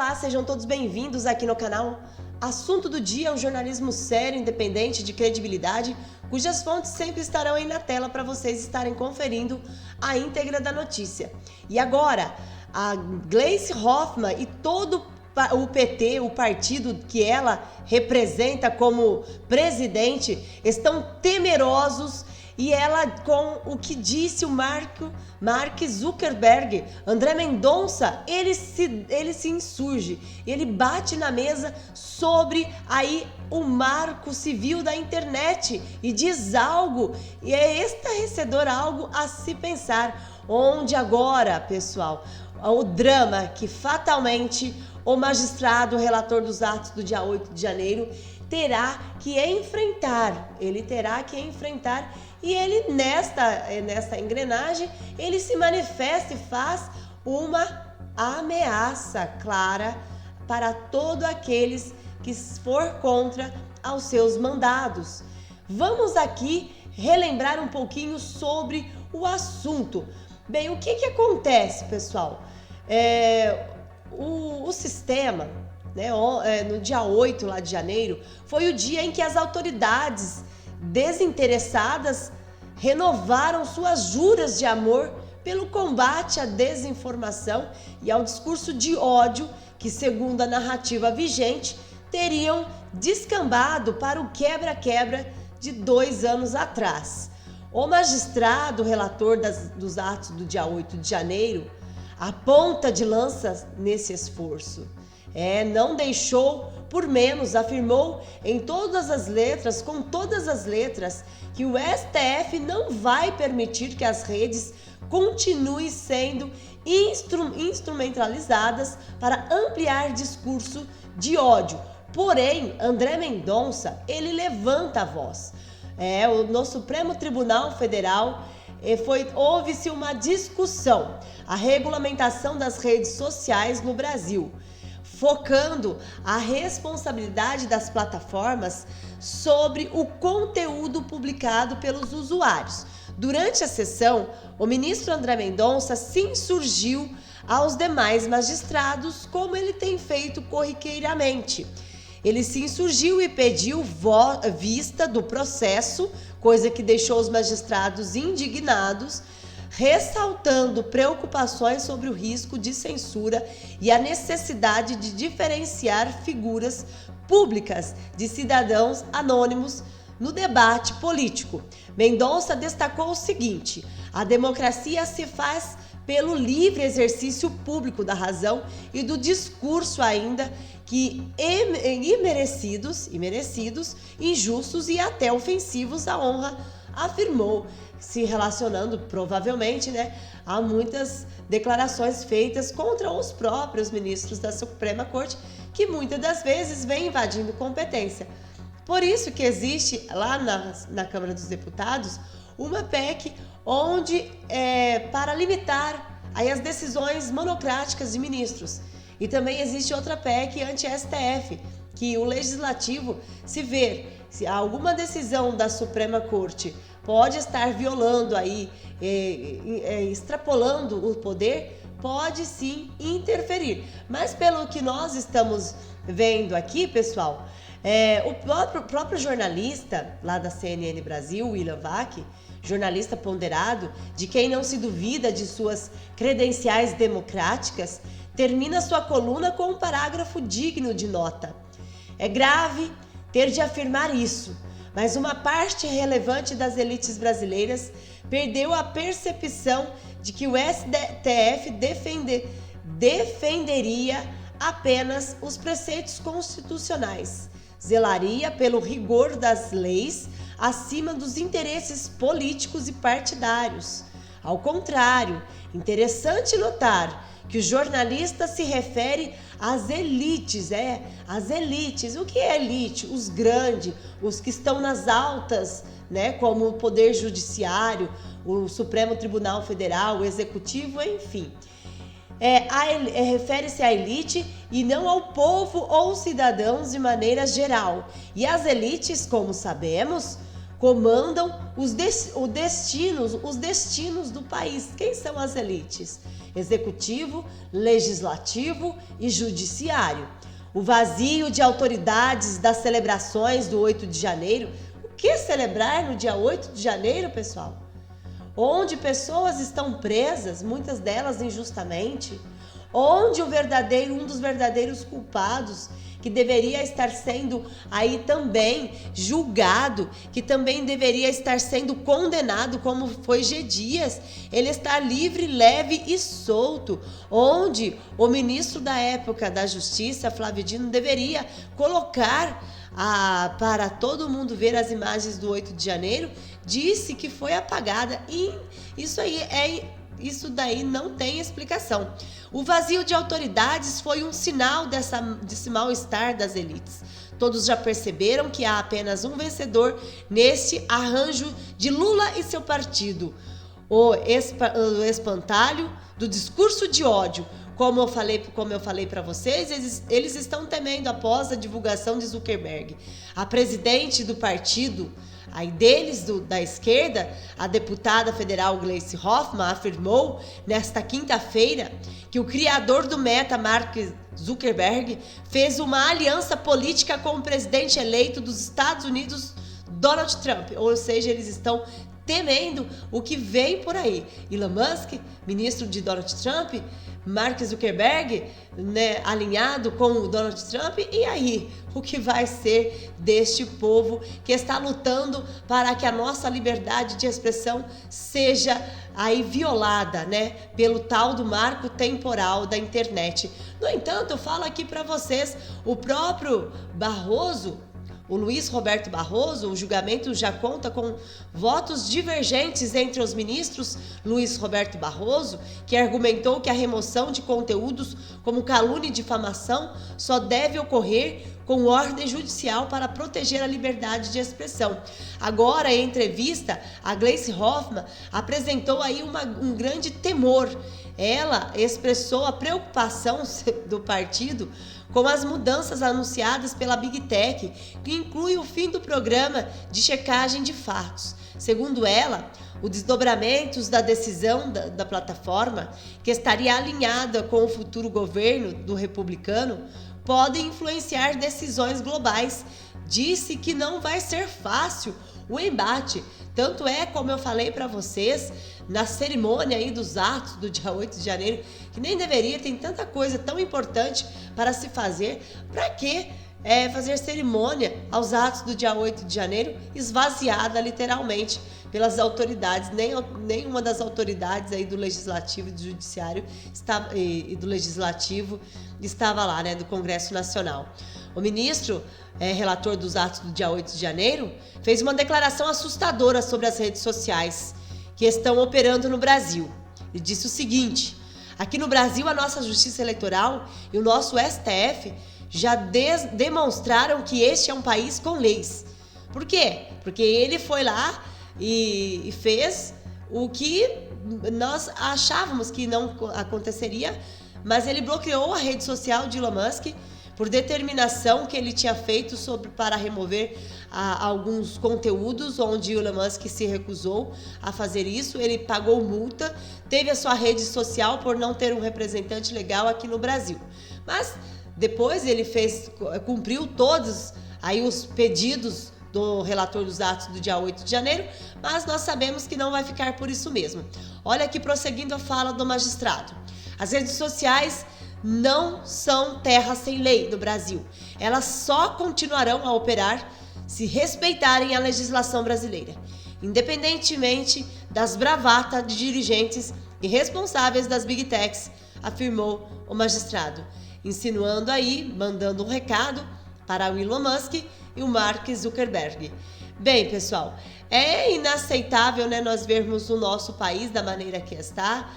Olá, sejam todos bem-vindos aqui no canal. Assunto do dia é um jornalismo sério, independente, de credibilidade, cujas fontes sempre estarão aí na tela para vocês estarem conferindo a íntegra da notícia. E agora, a Gleisi Hoffmann e todo o PT, o partido que ela representa como presidente, estão temerosos. E ela, com o que disse o Mark Zuckerberg, André Mendonça, ele se insurge, ele bate na mesa sobre aí o marco civil da internet e diz algo, e é estarrecedor, algo a se pensar, onde agora, pessoal, o drama que fatalmente o magistrado, o relator dos atos do dia 8 de janeiro, terá que enfrentar, e ele nesta engrenagem, ele se manifesta e faz uma ameaça clara para todos aqueles que for contra aos seus mandados. Vamos aqui relembrar um pouquinho sobre o assunto. Bem, o que acontece, pessoal? O sistema, né, no dia 8 lá de janeiro, foi o dia em que as autoridades desinteressadas renovaram suas juras de amor pelo combate à desinformação e ao discurso de ódio que, segundo a narrativa vigente, teriam descambado para o quebra-quebra de 2 anos atrás. O magistrado relator dos atos do dia 8 de janeiro, a ponta de lança nesse esforço, não deixou por menos, afirmou com todas as letras, que o STF não vai permitir que as redes continuem sendo instrumentalizadas para ampliar discurso de ódio. Porém, André Mendonça, ele levanta a voz. No Supremo Tribunal Federal, houve-se uma discussão, a regulamentação das redes sociais no Brasil, focando a responsabilidade das plataformas sobre o conteúdo publicado pelos usuários. Durante a sessão, o ministro André Mendonça se insurgiu aos demais magistrados, como ele tem feito corriqueiramente. Ele se insurgiu e pediu vista do processo, coisa que deixou os magistrados indignados, ressaltando preocupações sobre o risco de censura e a necessidade de diferenciar figuras públicas de cidadãos anônimos no debate político. Mendonça destacou o seguinte: a democracia se faz pelo livre exercício público da razão e do discurso, ainda que imerecidos, injustos e até ofensivos à honra, afirmou, se relacionando provavelmente, a muitas declarações feitas contra os próprios ministros da Suprema Corte, que muitas das vezes vem invadindo competência. Por isso que existe lá na Câmara dos Deputados uma PEC onde para limitar aí as decisões monocráticas de ministros. E também existe outra PEC anti-STF, que o Legislativo, se alguma decisão da Suprema Corte pode estar violando aí, extrapolando o poder, pode sim interferir. Mas pelo que nós estamos vendo aqui, pessoal, o próprio jornalista lá da CNN Brasil, William Vac, jornalista ponderado, de quem não se duvida de suas credenciais democráticas, termina sua coluna com um parágrafo digno de nota. É grave ter de afirmar isso, mas uma parte relevante das elites brasileiras perdeu a percepção de que o STF defenderia apenas os preceitos constitucionais, zelaria pelo rigor das leis acima dos interesses políticos e partidários. Ao contrário, interessante notar que o jornalista se refere às elites, as elites. O que é elite? Os grandes, os que estão nas altas, como o Poder Judiciário, o Supremo Tribunal Federal, o Executivo, enfim. Refere-se à elite e não ao povo ou cidadãos de maneira geral. E as elites, como sabemos, comandam os destinos do país. Quem são as elites? Executivo, legislativo e judiciário. O vazio de autoridades das celebrações do 8 de janeiro. O que celebrar no dia 8 de janeiro, pessoal? Onde pessoas estão presas, muitas delas injustamente, onde um dos verdadeiros culpados, que deveria estar sendo aí também julgado, que também deveria estar sendo condenado, como foi G. Dias, ele está livre, leve e solto, onde o ministro da época da Justiça, Flávio Dino, deveria colocar para todo mundo ver as imagens do 8 de janeiro, disse que foi apagada, e isso daí não tem explicação. O vazio de autoridades foi um sinal desse mal-estar das elites. Todos já perceberam que há apenas um vencedor neste arranjo de Lula e seu partido. O espantalho do discurso de ódio. Como eu falei para vocês, eles estão temendo após a divulgação de Zuckerberg. A presidente do partido aí deles, da esquerda, a deputada federal Gleice Hoffmann, afirmou nesta quinta-feira que o criador do Meta, Mark Zuckerberg, fez uma aliança política com o presidente eleito dos Estados Unidos, Donald Trump. Ou seja, eles estão temendo o que vem por aí. Elon Musk, ministro de Donald Trump, Mark Zuckerberg, né, alinhado com o Donald Trump, e aí? O que vai ser deste povo que está lutando para que a nossa liberdade de expressão seja aí violada, né, pelo tal do marco temporal da internet. No entanto, eu falo aqui para vocês, o próprio Barroso, o Luiz Roberto Barroso, o julgamento já conta com votos divergentes entre os ministros. Luiz Roberto Barroso, que argumentou que a remoção de conteúdos como calúnia e difamação só deve ocorrer com ordem judicial para proteger a liberdade de expressão. Agora, em entrevista, a Gleice Hoffmann apresentou aí um grande temor. Ela expressou a preocupação do partido com as mudanças anunciadas pela Big Tech, que inclui o fim do programa de checagem de fatos. Segundo ela, os desdobramentos da decisão da plataforma, que estaria alinhada com o futuro governo do republicano, podem influenciar decisões globais. Disse que não vai ser fácil o embate. Tanto é, como eu falei para vocês, na cerimônia aí dos atos do dia 8 de janeiro, que nem deveria, tem tanta coisa tão importante para se fazer. Para que fazer cerimônia aos atos do dia 8 de janeiro esvaziada literalmente pelas autoridades? Nenhuma das autoridades aí do Legislativo e do Judiciário e do Legislativo estava lá, né, do Congresso Nacional. O ministro, relator dos atos do dia 8 de janeiro, fez uma declaração assustadora sobre as redes sociais que estão operando no Brasil. Ele disse o seguinte: aqui no Brasil, a nossa Justiça Eleitoral e o nosso STF já demonstraram que este é um país com leis. Por quê? Porque ele foi lá e fez o que nós achávamos que não aconteceria, mas ele bloqueou a rede social de Elon Musk por determinação que ele tinha feito para remover alguns conteúdos, onde o Elon Musk se recusou a fazer isso. Ele pagou multa, teve a sua rede social por não ter um representante legal aqui no Brasil. Mas depois ele cumpriu todos aí os pedidos do relator dos atos do dia 8 de janeiro, mas nós sabemos que não vai ficar por isso mesmo. Olha aqui, prosseguindo a fala do magistrado. As redes sociais não são terra sem lei no Brasil. Elas só continuarão a operar se respeitarem a legislação brasileira, independentemente das bravatas de dirigentes e responsáveis das Big Techs, afirmou o magistrado, insinuando aí, mandando um recado para o Elon Musk e o Mark Zuckerberg. Bem, pessoal, é inaceitável, né, nós vermos o nosso país da maneira que está,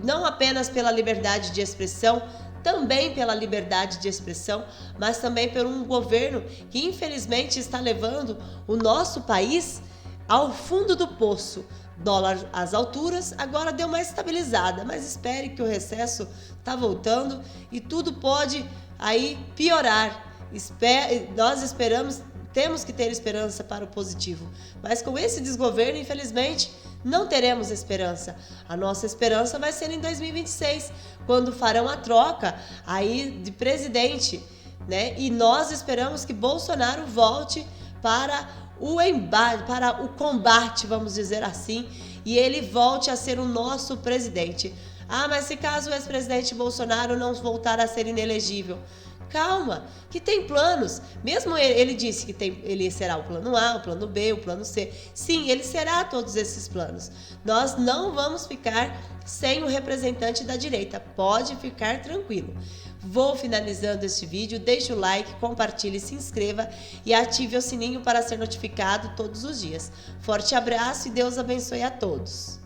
não apenas pela liberdade de expressão, também pela liberdade de expressão, mas também por um governo que infelizmente está levando o nosso país ao fundo do poço. Dólar às alturas, agora deu uma estabilizada, mas espere que o recesso está voltando e tudo pode aí piorar. Nós esperamos temos que ter esperança para o positivo. Mas com esse desgoverno, infelizmente, não teremos esperança. A nossa esperança vai ser em 2026, quando farão a troca aí de presidente, né? E nós esperamos que Bolsonaro volte para o embate, para o combate, vamos dizer assim, e ele volte a ser o nosso presidente. Ah, mas se caso o ex-presidente Bolsonaro não voltar a ser inelegível, calma, que tem planos. Mesmo ele disse que ele será o plano A, o plano B, o plano C. Sim, ele será todos esses planos. Nós não vamos ficar sem o representante da direita. Pode ficar tranquilo. Vou finalizando este vídeo. Deixe o like, compartilhe, se inscreva e ative o sininho para ser notificado todos os dias. Forte abraço e Deus abençoe a todos.